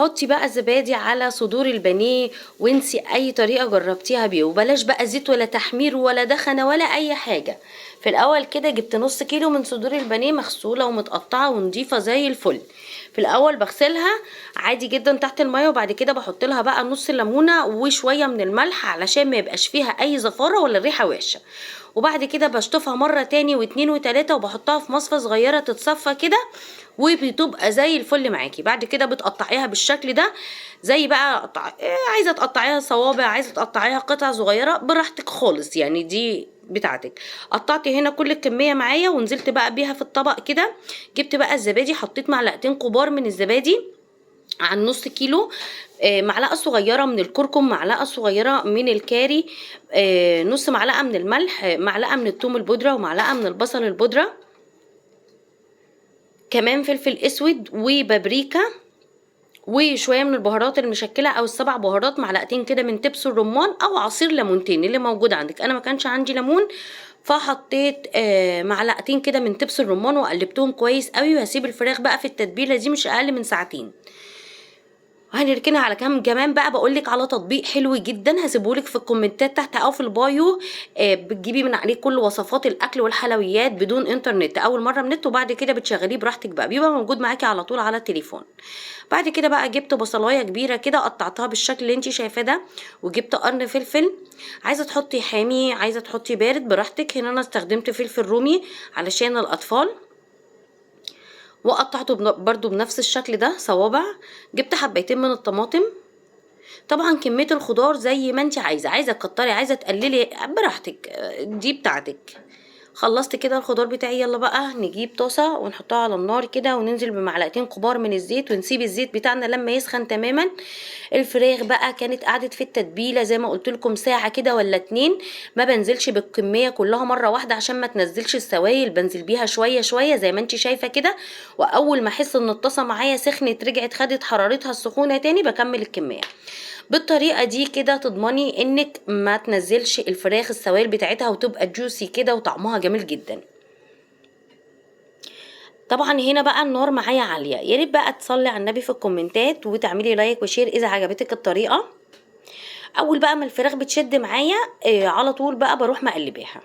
حطي بقى الزبادي على صدور البانيه وانسي اي طريقه جربتيها بيه، وبلاش بقى زيت ولا تحمير ولا دخنه ولا اي حاجه. في الاول كده جبت نص كيلو من صدور البانيه مغسوله ومتقطعه ونضيفه زي الفل. في الاول بغسلها عادي جدا تحت الميه، وبعد كده بحط لها بقى نص ليمونه وشويه من الملح علشان ما يبقاش فيها اي زفاره ولا ريحه وحشه. وبعد كده بشطفها مره تاني واتنين وتلاته وبحطها في مصفى صغيره تتصفى كده، وبتبقى زي الفل معاكي. بعد كده بتقطعيها بالشكل ده، زي بقى عايزه تقطعيها صوابع، عايزه تقطعيها قطع صغيره، براحتك خالص يعني، دي بتاعتك. قطعت هنا كل الكميه معايا ونزلت بقى بيها في الطبق كده. جبت بقى الزبادي، حطيت معلقتين كبار من الزبادي عن نص كيلو، معلقه صغيره من الكركم، معلقه صغيره من الكاري، نص معلقه من الملح، معلقه من الثوم البودره، ومعلقه من البصل البودره، كمان فلفل اسود وبابريكا، وشويه من البهارات المشكله او السبع بهارات، معلقتين كده من دبس الرمان او عصير ليمونتين اللي موجود عندك. انا ما كانش عندي ليمون فحطيت معلقتين كده من دبس الرمان وقلبتهم كويس قوي، وهسيب الفراخ بقى في التتبيله دي مش اقل من ساعتين. هنركنها على كمان بقى بقولك على تطبيق حلو جدا هسيبهولك في الكومنتات تحت او في البايو، بتجيبي من عليه كل وصفات الاكل والحلويات بدون انترنت، اول مره من نت، وبعد كده بتشغليه براحتك بقى، بيبقى موجود معاكي على طول على التليفون. بعد كده بقى جبت بصلايه كبيره كده قطعتها بالشكل اللي انتي شايفاه ده، وجبت قرن فلفل. عايزه تحطي حامي عايزه تحطي بارد براحتك، هنا انا استخدمت فلفل رومي علشان الاطفال، وقطعته برضو بنفس الشكل ده صوابع. جبت حبيتين من الطماطم. طبعا كمية الخضار زي ما انت عايزة تكتري عايزة تقللي براحتك، دي بتاعتك. خلصت كده الخضار بتاعي، يلا بقى نجيب طاسة ونحطها على النار كده، وننزل بمعلقتين كبار من الزيت، ونسيب الزيت بتاعنا لما يسخن تماما. الفراخ بقى كانت قعدت في التتبيلة زي ما قلت لكم ساعة كده ولا 2، ما بنزلش بالكمية كلها مرة واحدة عشان ما تنزلش السوائل، بنزل بيها شوية شوية زي ما انت شايفة كده. واول ما احس ان الطاسة معايا سخنت رجعت خدت حرارتها السخونة تاني بكمل الكمية. بالطريقه دي كده تضمني انك ما تنزلش الفراخ السوائل بتاعتها، وتبقى جوسي كده وطعمها جميل جدا. طبعا هنا بقى النار معايا عاليه، يا ريت بقى تصلي على النبي في الكومنتات وتعملي لايك وشير اذا عجبتك الطريقه. اول بقى ما الفراخ بتشد معايا على طول بقى بروح مقلباها.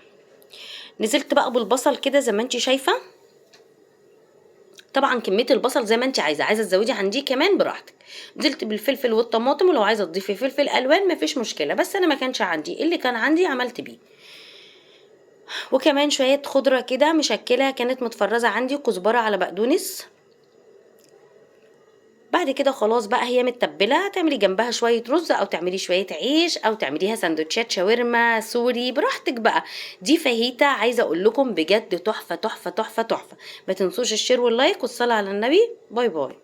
نزلت بقى بالبصل كده زي ما انت شايفه. طبعا كميه البصل زي ما انت عايزه تزودي عن دي كمان براحتك. نزلت بالفلفل والطماطم، ولو عايزه تضيفي فلفل الوان مفيش مشكله، بس انا ما كانش عندي، اللي كان عندي عملت بيه. وكمان شويه خضره كده مشكله كانت متفرزه عندي، كزبره على بقدونس. بعد كده خلاص بقى هي متبله، تعملي جنبها شويه رز او تعملي شويه عيش او تعمليها سندوتشات شاورما سوري براحتك بقى. دي فاهيتا عايزه اقول لكم بجد تحفه تحفه تحفه تحفه. ما تنسوش الشير واللايك والصلاه على النبي. باي باي.